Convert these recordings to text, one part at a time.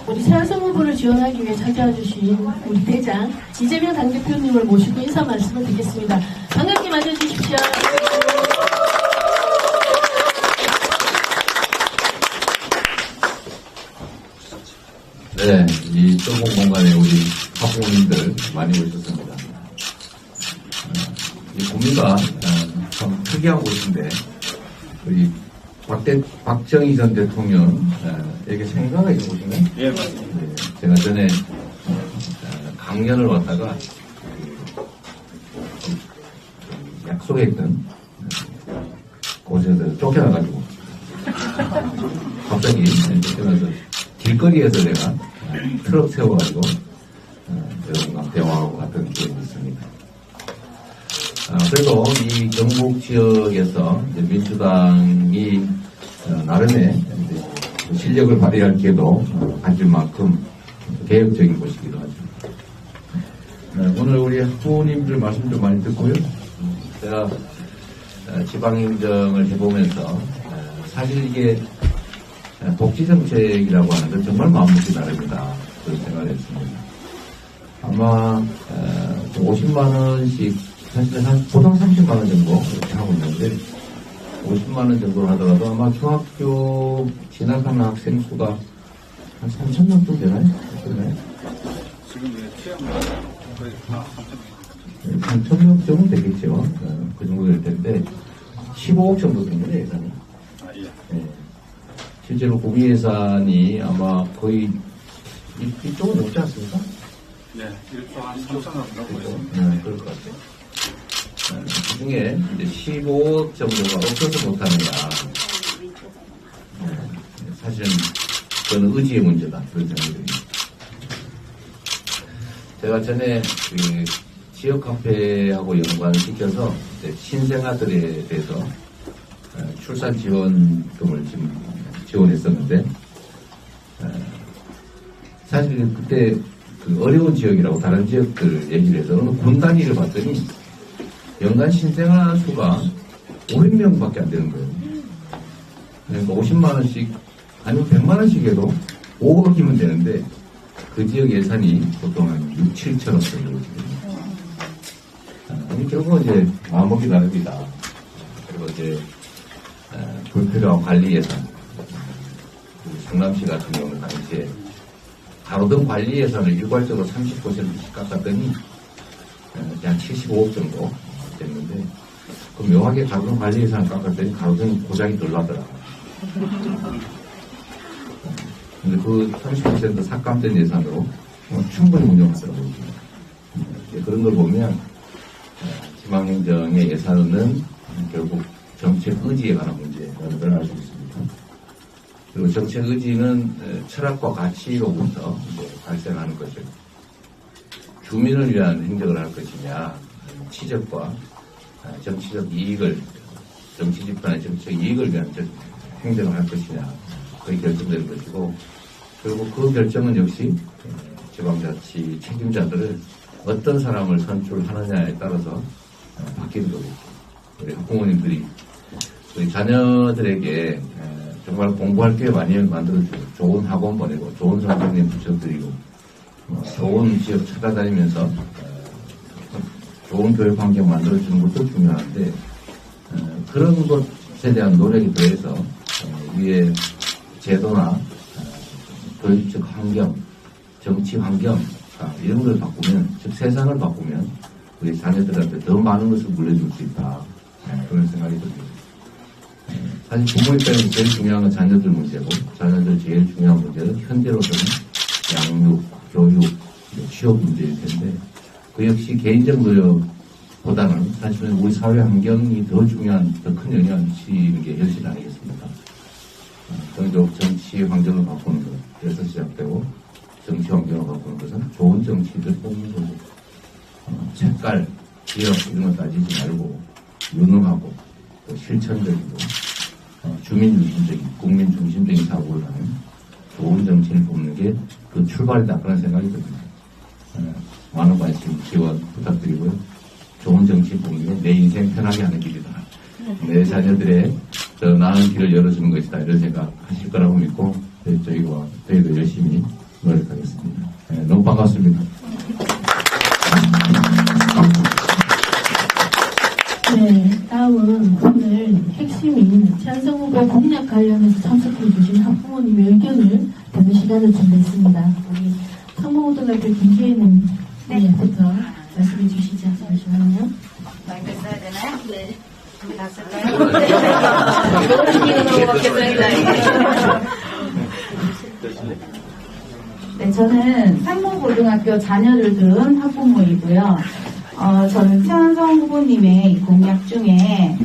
우리 새하성 후보를 지원하기 위해 찾아와 주신 우리 대장 이재명 당대표님을 모시고 인사 말씀을 드리겠습니다. 반갑게 맞아주십시오. 네, 이 좁은 공간에 우리 학부모님들 많이 오셨습니다. 이 구미가 참 특이한 곳인데, 우리 박정희 전 대통령에게 생각이 있는 곳인가요? 예, 맞습니다. 네, 제가 전에 강연을 왔다가 약속했던 곳에서 쫓겨나가지고 갑자기 쫓겨나서 길거리에서 내가 트럭 세워가지고 여러분과 대화하고 갔던 기억이 있습니다. 그래도 이 경북 지역에서 이제 민주당이 나름의 실력을 발휘할 기회도 가질 만큼 개혁적인 곳이기도 하죠. 오늘 우리 후보님들 말씀 좀 많이 듣고요. 제가 지방행정을 해보면서 사실 이게 복지정책이라고 하는 건 정말 마음먹기 나름이다. 그런 생각을 했습니다. 아마 50만원씩 사실은 한 보통 30만원 정도 이렇게 하고 있는데 50만원 정도 하더라도 아마 중학교 진학하는 학생 수가 한 3,000명 정도 되나요? 지금 취향은 거의 다 3,000명 정도 되겠죠. 그 정도 될 텐데 15억 정도 되는데 예산이. 네. 실제로 구미 예산이 아마 거의 이쪽은 넘지 않습니까? 네, 1조 한 3천원 넘고 있습니다. 네, 그럴 것 같아요. 그 중에 이제 15억 정도가 없어서 못하느냐. 사실은 그건 의지의 문제다. 그런 생각이 듭니다. 제가 전에 그 지역 카페하고 연관을 시켜서 신생아들에 대해서 출산 지원금을 지금 지원했었는데, 사실 그때 그 어려운 지역이라고 다른 지역들 얘기를 해서 어느 군 단위를 봤더니 연간 신생아 수가 500명밖에 안 되는 거예요. 그러니까 50만원씩 아니면 100만원씩 해도 5억이면 되는데 그 지역 예산이 보통 한 6, 7천억 정도 되거든요. 결국은 이제 마음먹기 나름이다. 그리고 이제 불필요한 관리 예산, 성남시 같은 경우는 당시에 가로등 관리 예산을 일괄적으로 30%씩 깎았더니 한 75억 정도 됐는데, 그 묘하게 가로등 관리 예산을 깎았더니 가로등 고장이 덜 나더라. 근데 그 30% 삭감된 예산으로 충분히 운영하더라고요. 그런 걸 보면 지방행정의 예산은 결국 정책 의지에 관한 문제라는 걸 알 수 있습니다. 그리고 정책 의지는 철학과 가치로부터 발생하는 것을 주민을 위한 행정을 할 것이냐, 치적과 정치적 이익을, 정치 집단의 정치적 이익을 위한 행정을 할 것이냐, 그게 결정되는 것이고, 결국 그 결정은 역시 지방자치 책임자들을 어떤 사람을 선출하느냐에 따라서 바뀌는 거겠죠. 우리 학부모님들이 우리 자녀들에게 정말 공부할 기회 많이 만들어주고, 좋은 학원 보내고, 좋은 선생님 붙여드리고, 좋은 지역 찾아다니면서 좋은 교육 환경 만들어주는 것도 중요한데, 그런 것에 대한 노력이 더해서 위에 제도나 교육적 환경, 정치 환경, 이런 걸 바꾸면, 즉 세상을 바꾸면 우리 자녀들한테 더 많은 것을 물려줄 수 있다. 그런 생각이 듭니다. 사실 부모 입장에서 제일 중요한 건 자녀들 문제고, 자녀들 제일 중요한 문제는 현재로서는 양육, 교육, 취업 문제일 텐데, 그 역시 개인적 노력보다는 사실은 우리 사회 환경이 더 중요한, 더 큰 영향을 미치는 게 현실 아니겠습니까? 그리고 정치 환경을 바꾸는 것에서 시작되고, 정치 환경을 바꾸는 것은 좋은 정치를 뽑는 거고, 색깔, 지역 이런 거 따지지 말고 유능하고 또 실천적이고 주민 중심적인, 국민 중심적인 사고를 하는 좋은 정치를 뽑는 게 그 출발이다, 그런 생각이 듭니다. 많은 관심, 지원 부탁드리고요. 좋은 정치 뽑는 게 내 인생 편하게 하는 길이다. 내 자녀들의 더 나은 길을 열어주는 것이다, 이런 생각 하실 거라고 믿고, 저희도 열심히 노력하겠습니다. 네, 너무 반갑습니다. 네, 다음은 오늘 핵심인 찬성 후보 공약 관련해서 참석해 주신 학부모님의 의견을 듣는 시간을 준비했습니다. 우리 상무고등학교 김기혜님 부터 말씀해 주시죠. 잠시만요. 마이크 써야 되나요? 네. 다 쓸까요? 너무 기는 거밖에 네, 저는 상무고등학교 자녀를 둔 학부모이고요. 저는 최원성 후보님의 이 공약 중에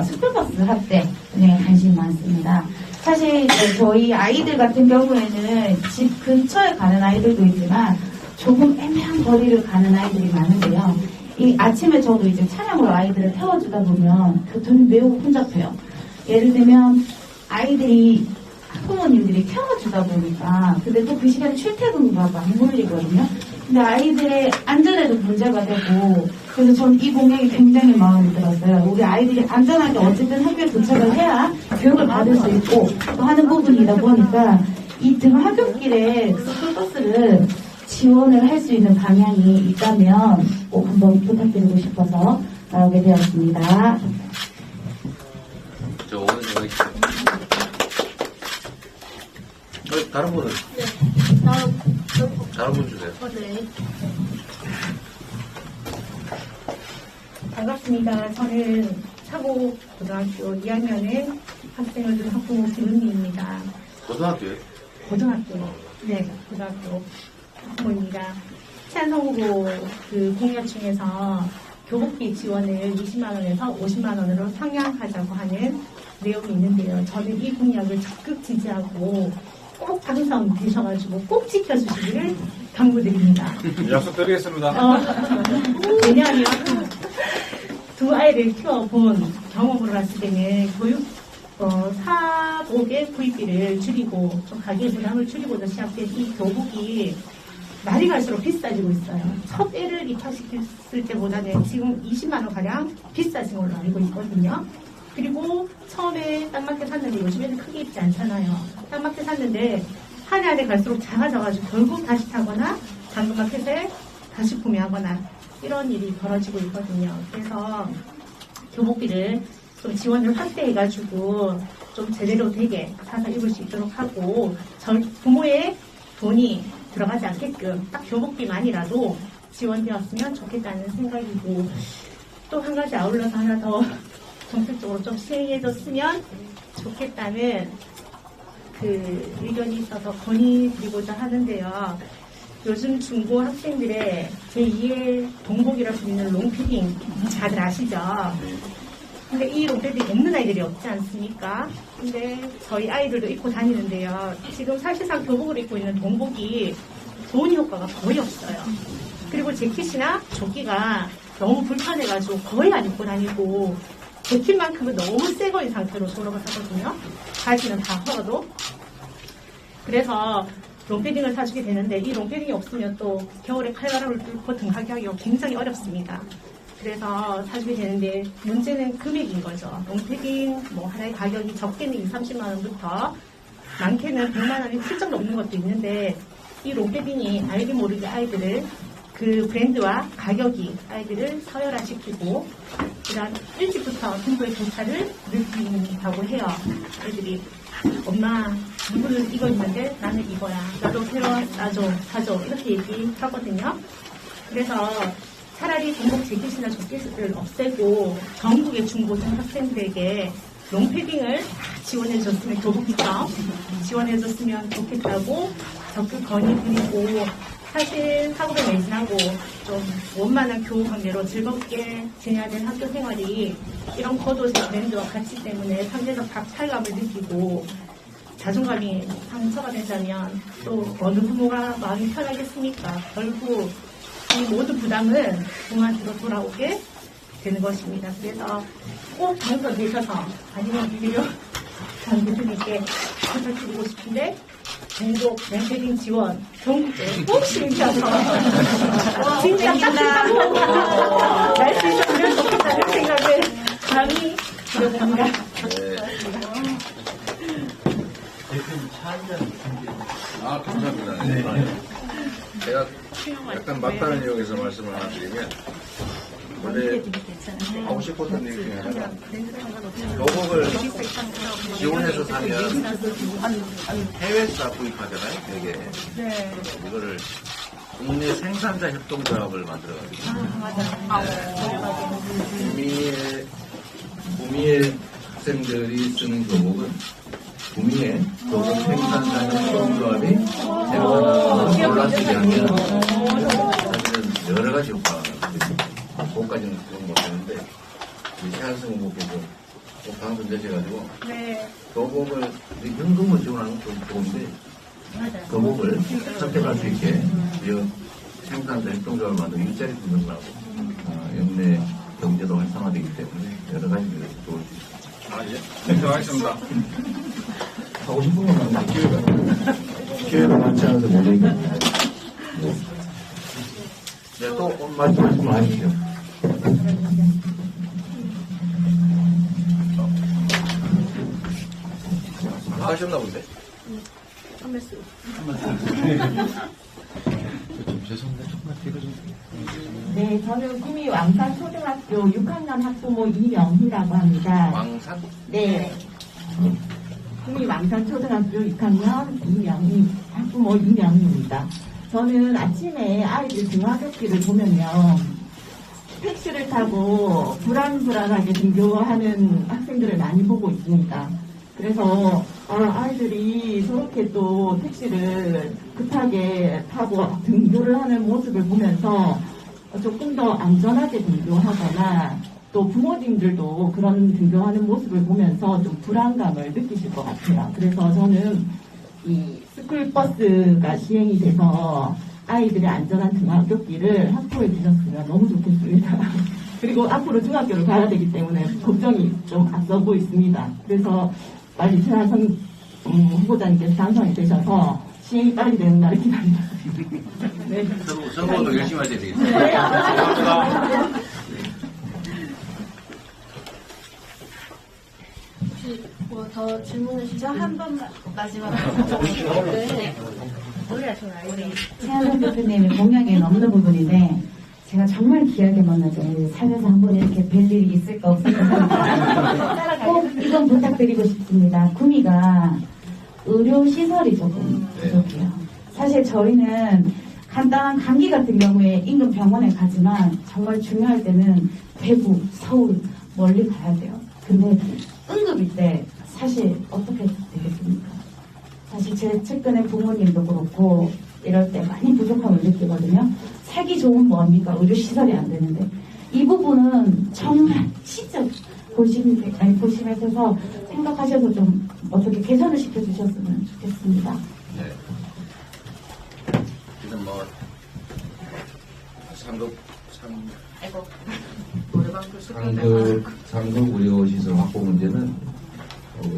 스쿨버스 확대 분야에 관심이 많습니다. 사실 이제 저희 아이들 같은 경우에는 집 근처에 가는 아이들도 있지만 조금 애매한 거리를 가는 아이들이 많은데요. 이 아침에 저도 이제 차량으로 아이들을 태워주다 보면 교통이 매우 혼잡해요. 예를 들면 아이들이 학부모님들이 태워주다 보니까 근데 또 그 시간에 출퇴근과 맞물리거든요. 근데 아이들의 안전에도 문제가 되고 그래서 저는 이 공약이 굉장히 마음에 들었어요. 우리 아이들이 안전하게 어쨌든 학교에 도착을 해야 교육을 받을 수 있고 또 하는 부분이다 보니까 이 등하굣길에 스쿨버스를 지원을 할 수 있는 방향이 있다면 꼭 한번 부탁드리고 싶어서 나오게 되었습니다. 저 오늘 여기 다른 분은? 네, 다른 분 주세요. 네. 반갑습니다. 저는 차고 고등학교 2학년의 학생을 둔 학부모 김은미입니다. 고등학교에? 고등학교, 네, 고등학교 학부모입니다. 찬성 후보 그 공약 중에서 교복비 지원을 20만원에서 50만원으로 상향하자고 하는 내용이 있는데요. 저는 이 공약을 적극 지지하고 꼭 당선되셔가지고 꼭 지켜주시기를 당부드립니다. 약속드리겠습니다. 왜냐하면 두 아이를 키워본 경험으로 봤을 때는 교육 사복의 구입비를 줄이고 좀 가계 부담을 줄이고도 시작된 이 교복이 날이 갈수록 비싸지고 있어요. 첫 애를 입학시켰을 때보다는 지금 20만 원 가량 비싸진 걸로 알고 있거든요. 그리고 처음에 딱 맞게 샀는데 요즘에는 크게 입지 않잖아요. 딱 맞게 샀는데 한 해 한 해 갈수록 작아져가지고 결국 다시 사거나 당근마켓에 다시 구매하거나 이런 일이 벌어지고 있거든요. 그래서 교복비를 좀 지원을 확대해가지고 좀 제대로 되게 사서 입을 수 있도록 하고 부모의 돈이 들어가지 않게끔 딱 교복비만이라도 지원되었으면 좋겠다는 생각이고 또 한 가지 아울러서 하나 더 정책적으로 좀 시행해줬으면 좋겠다는 그 의견이 있어서 건의드리고자 하는데요. 요즘 중고 학생들의 제2의 동복이라 불리는 롱피딩 다들 아시죠? 근데 이 롱패딩 없는 아이들이 없지 않습니까? 근데 저희 아이들도 입고 다니는데요. 지금 사실상 교복을 입고 있는 동복이 좋은 효과가 거의 없어요. 그리고 재킷이나 조끼가 너무 불편해가지고 거의 안 입고 다니고 재킷만큼은 너무 새 거인 상태로 졸업을 하거든요. 바지는 다 헐어도. 그래서 롱패딩을 사주게 되는데 이 롱패딩이 없으면 또 겨울에 칼바람을 뚫고 등하기가 굉장히 어렵습니다. 그래서 사주게 되는데 문제는 금액인 거죠. 롱패딩 뭐 하나의 가격이 적게는 20, 30만 원부터 많게는 100만 원이 훌쩍 넘는 것도 있는데 이 롱패딩이 알게 모르게 아이들을 그 브랜드와 가격이 아이들을 서열화시키고 그다음 일찍부터 등부의 도차를 느낀다고 해요. 아이들이 엄마 이거를 이거 있는데 나는 이거야. 나도 새로 사줘 이렇게 얘기하거든요. 그래서 차라리 동복 재킷이나 조끼를 없애고 전국의 중고등 학생들에게 롱패딩을 지원해줬으면 교복처럼 지원해줬으면 좋겠다고 적극 건의드리고 사실 사고를 매진하고 좀 원만한 교우 관계로 즐겁게 지내야 되는 학교 생활이 이런 겉옷의 브랜드와 가치 때문에 상대적 박탈감을 느끼고 자존감이 상처가 된다면 또 어느 부모가 마음이 편하겠습니까? 결국 이 모든 부담은 부모한테로 돌아오게 되는 것입니다. 그래서 꼭 당선되셔서 아니면 비비려 당대표님께 부탁드리고 싶은데 전국 랭패딩 지원 전국에 꼭 실시하셔서 진짜 따뜻하고 날 수 있으면 좋겠다는 생각을 감히 드려봅니다. 아, 감사합니다. 네. 제가 약간 막판을 이용해서 말씀을 하나 드리면, 원래 하고 싶었던 일 중에 하나가, 교복을 지원해서 사면 해외에서 다 구입하잖아요, 되게. 네. 이거를 국내 생산자 협동조합을 만들어가지고. 구미의 학생들이 쓰는 교복은 구미의 교복 생산자 협동조합이 생산하는 골라쓰기 하면 사실은 여러 가지 효과가 있거든요. 그것까지는 그건 못했는데 우리 최한승 후보께서 당선되셔가지고 네. 교복을 현금을 지원하는 건 좋은데 교복을 선택할 수 있게 생산자 협동조합을 만들고 일자리 분석하고 영내 경제도 활성화되기 때문에 여러 가지 면에서 좋을 수 있습니다. 아, 예. 네, 들어가겠습니다. 하고 싶은 건 많은데 기회가 많지 않아서 못 얘기합니다. 네, 또 말씀하시면 하십시오. 하셨나 본데? 한 말씀. 네, 저는 구미 왕산초등학교 6학년 학부모 이명희라고 합니다. 왕산? 네. 구미 왕산초등학교 6학년 이명희, 학부모 이명희입니다. 저는 아침에 아이들 등하굣길을 보면요. 택시를 타고 불안불안하게 등교하는 학생들을 많이 보고 있습니다. 그래서 아이들이 저렇게 또 택시를 급하게 타고 등교를 하는 모습을 보면서 조금 더 안전하게 등교하거나 또 부모님들도 그런 등교하는 모습을 보면서 좀 불안감을 느끼실 것 같아요. 그래서 저는 이 스쿨버스가 시행이 돼서 아이들의 안전한 등하굣길을 확보해 주셨으면 너무 좋겠습니다. 그리고 앞으로 중학교를 가야 되기 때문에 걱정이 좀 앞서고 있습니다. 그래서 빨리 최하선 후보자님께서 당선이 되셔서 시행이 빨리 되는 날을 기다립니다. 네. 선거도 열심히 하셔야 되겠습니다. 감사합니다. 혹시 뭐 더 질문하시죠? 한 번만 마지막으로. 네. 원래 하시는 아이들이. 최하선 대표님의 공약에 넘는 부분인데 제가 정말 귀하게 만나죠. 살면서 한 번 이렇게 뵐 일이 있을까 없을까 꼭 이건 부탁드리고 싶습니다. 구미가 의료시설이 조금 부족해요. 사실 저희는 간단한 감기 같은 경우에 인근 병원에 가지만 정말 중요할 때는 대구, 서울 멀리 가야 돼요. 근데 응급일 때 사실 어떻게 되겠습니까? 사실 제 측근의 부모님도 그렇고 이럴 때 많이 부족함을 느끼거든요. 살기 좋은 뭡니까? 의료시설이 안 되는데 이 부분은 정말 진짜 고심해서 생각하셔서 좀 어떻게 개선을 시켜주셨으면 좋겠습니다. 네. 지금 뭐 상급 의료시설 확보 문제는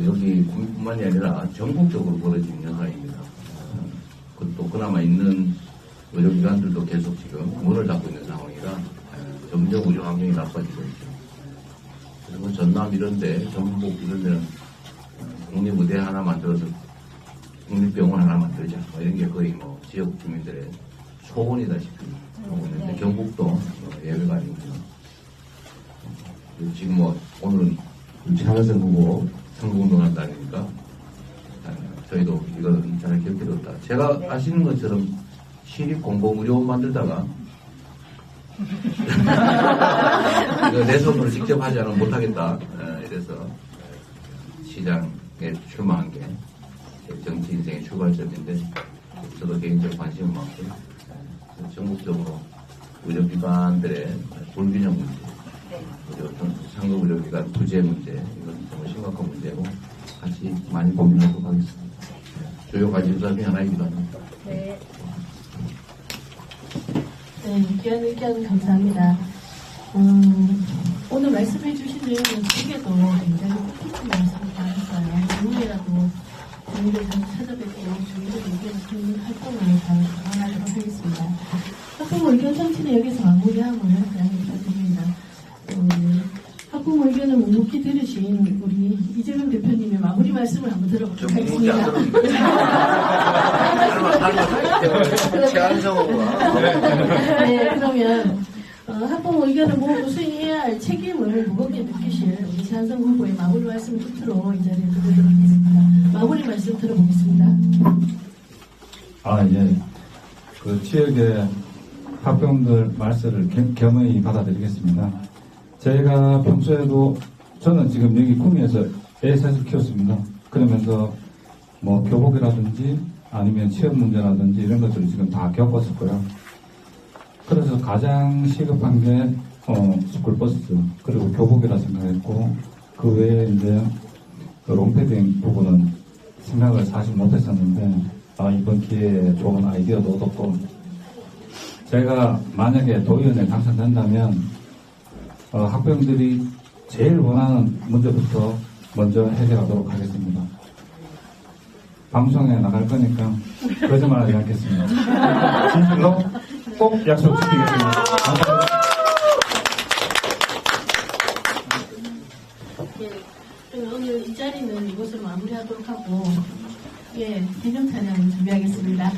여기 구미뿐만이 아니라 전국적으로 벌어지는 현상입니다. 또 그나마 있는 의료기관들도 계속 지금 문을 닫고 있는 상황이라 점점 의료 환경이 나빠지고 있죠. 그리고 전남 이런데, 전북 이런 데는 국립의대 하나 만들어서 국립병원 하나 만들자. 뭐 이런 게 거의 뭐 지역 주민들의 소원이다시피 하고 있는데 경북도 예외가 아니고요. 지금 뭐 오늘은 최하선 후보 선거운동한 날이니까 저희도 이거는 잘 기억해뒀다. 제가 아시는 것처럼 시립공공의료원 만들다가 이거 내 손으로 직접 하지 않으면 못하겠다. 이래서 시장에 출마한 게 정치 인생의 출발점인데 저도 개인적 관심은 많고 전국적으로 의료기관들의 불균형 문제, 그리고 어떤 상급 의료기관 부재 문제, 이건 정말 심각한 문제고 같이 많이 고민하도록 하겠습니다. 주요 관심사 중에 하나이기도 합니다. 네. 네, 귀한 의견 감사합니다. 오늘 말씀해 주신 내용은 두 개도 굉장히 뜻깊은 말씀을 많았어요. 이후에라도 저희를 다시 찾아뵙고 저희들 의견을 듣는 활동을 잘 강화하도록 하겠습니다. 학부모 의견 청취는 여기서 마무리함을 양해 부탁드립니다. 학부모 의견을 묵묵히 들으신 우리 이재명 대표님의 마무리 말씀을 한번 들어보도록 저 묵묵히 안 하겠습니다. 들었는데. 최한성호가. 네, 그러면 학부모 의견을 모두 수행해야 할 책임을 무겁게 느끼실 우리 최한성 후보의 마무리 말씀 끝으로 이 자리에 드리도록 하겠습니다. 마무리 말씀 들어보겠습니다. 예. 그 지역의 학부모들 말씀을 겸허히 받아들이겠습니다. 제가 평소에도 저는 지금 여기 구미에서 애셋을 키웠습니다. 그러면서 뭐 교복이라든지 아니면 취업 문제라든지 이런 것들을 지금 다 겪었었고요. 그래서 가장 시급한 게 스쿨버스 그리고 교복이라 생각했고 그 외에 이제 그 롱패딩 부분은 생각을 사실 못했었는데 이번 기회에 좋은 아이디어도 얻었고 제가 만약에 도의원에 당선된다면 학부형들이 제일 원하는 문제부터 먼저 해결하도록 하겠습니다. 방송에 나갈 거니까 거짓말하지 않겠습니다. 진실로 꼭 약속드리겠습니다. 감사합니다. 오늘 이 자리는 이것으로 마무리하도록 하고, 기념 찬양 준비하겠습니다.